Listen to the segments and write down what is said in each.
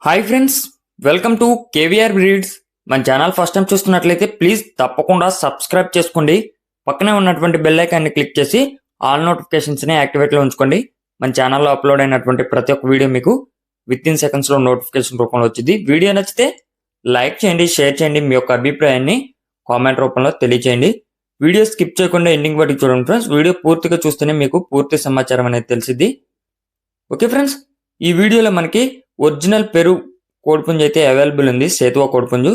Hi friends, welcome to KVR breeds. మన channel first time చూస్తున్నట్లయితే please తప్పకుండా సబ్స్క్రైబ్ చేసుకోండి. పక్కనే ఉన్నటువంటి బెల్ ఐకాన్ని క్లిక్ చేసి ఆల్ నోటిఫికేషన్స్ని యాక్టివేట్లో ఉంచుకోండి. మన ఛానల్లో అప్లోడ్ అయినటువంటి ప్రతి ఒక్క వీడియో మీకు విత్ ఇన్ సెకండ్స్లో నోటిఫికేషన్ రూపంలో వచ్చింది. వీడియో నచ్చితే లైక్ చేయండి, షేర్ చేయండి, మీ యొక్క అభిప్రాయాన్ని కామెంట్ రూపంలో తెలియచేయండి. వీడియో స్కిప్ చేయకుండా ఎండింగ్ వరకు చూడండి ఫ్రెండ్స్. వీడియో పూర్తిగా చూస్తేనే మీకు పూర్తి సమాచారం అనేది తెలిసిద్ది. ఓకే ఫ్రెండ్స్, ఈ వీడియోలో మనకి ఒరిజినల్ పెరు కోడిపుంజు అయితే అవైలబుల్ ఉంది, సేతువా కోడిపుంజు.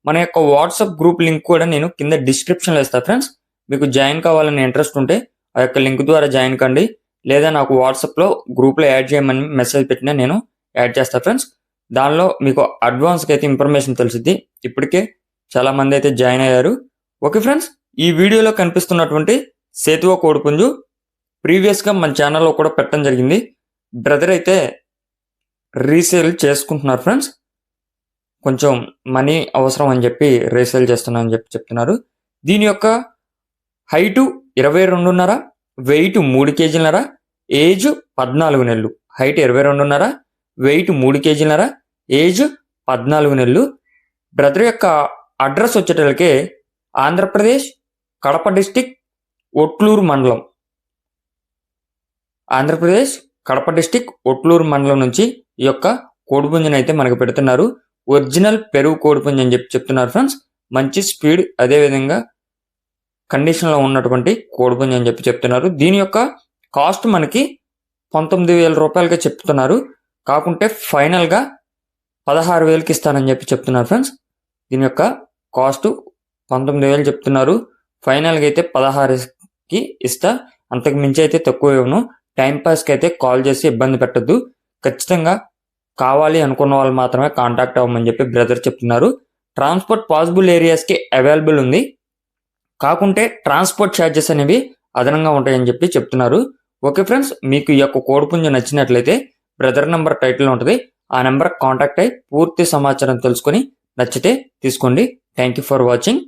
మన యొక్క వాట్సాప్ గ్రూప్ లింక్ కూడా నేను కింద డిస్క్రిప్షన్లో ఇస్తాను ఫ్రెండ్స్. మీకు జాయిన్ కావాలని ఇంట్రెస్ట్ ఉంటే ఆ యొక్క లింక్ ద్వారా జాయిన్ కండి, లేదా నాకు వాట్సాప్లో గ్రూప్లో యాడ్ చేయమని మెసేజ్ పెట్టినా నేను యాడ్ చేస్తాను ఫ్రెండ్స్. దానిలో మీకు అడ్వాన్స్గా అయితే ఇన్ఫర్మేషన్ తెలిసిద్ది. ఇప్పటికే చాలామంది అయితే జాయిన్ అయ్యారు. ఓకే ఫ్రెండ్స్, ఈ వీడియోలో కనిపిస్తున్నటువంటి సేతువా కోడిపుంజు ప్రీవియస్గా మన ఛానల్లో కూడా పెట్టడం జరిగింది. బ్రదర్ అయితే రీసేల్ చేసుకుంటున్నారు ఫ్రెండ్స్. కొంచెం మనీ అవసరం అని చెప్పి రీసేల్ చేస్తున్నా అని చెప్పి చెప్తున్నారు. దీని యొక్క హైటు 22.5, వెయిట్ 3 కేజీలన్నర, ఏజ్ 14 నెలలు. హైట్ 22.5, వెయిట్ 3 కేజీలన్నర, ఏజ్ 14 నెలలు. బ్రదర్ యొక్క అడ్రస్ వచ్చేటలకే ఆంధ్రప్రదేశ్ కడప డిస్టిక్ ఒట్లూరు మండలం. ఆంధ్రప్రదేశ్ కడప డిస్టిక్ ఒట్లూరు మండలం నుంచి ఈ యొక్క కోడిపుంజుని అయితే మనకు పెడుతున్నారు. ఒరిజినల్ పెరుగు కోడిపుంజు అని చెప్పి చెప్తున్నారు ఫ్రెండ్స్. మంచి స్పీడ్, అదేవిధంగా కండిషన్లో ఉన్నటువంటి కోడిపుంజు అని చెప్పి చెప్తున్నారు. దీని యొక్క కాస్ట్ మనకి 19,000 రూపాయలుగా చెప్తున్నారు. కాకుంటే ఫైనల్గా 16,000కి ఇస్తానని చెప్పి చెప్తున్నారు ఫ్రెండ్స్. దీని యొక్క కాస్ట్ 19,000 చెప్తున్నారు. ఫైనల్గా అయితే 16కి ఇస్తా, అంతకు మించి అయితే తక్కువ ఇవ్వను. టైంపాస్కి అయితే కాల్ చేసి ఇబ్బంది పెట్టద్దు. ఖచ్చితంగా కావాలి అనుకున్న వాళ్ళు మాత్రమే కాంటాక్ట్ అవ్వమని చెప్పి బ్రదర్ చెప్తున్నారు. ట్రాన్స్పోర్ట్ పాసిబుల్ ఏరియాస్కి అవైలబుల్ ఉంది, కాకుంటే ట్రాన్స్పోర్ట్ ఛార్జెస్ అనేవి అదనంగా ఉంటాయని చెప్పి చెప్తున్నారు. ఓకే ఫ్రెండ్స్, మీకు ఈ యొక్క కోడిపుంజు నచ్చినట్లయితే బ్రదర్ నెంబర్ టైటిల్ ఉంటుంది, ఆ నెంబర్ కాంటాక్ట్ అయ్యి పూర్తి సమాచారం తెలుసుకొని నచ్చితే తీసుకోండి. Thank you for watching.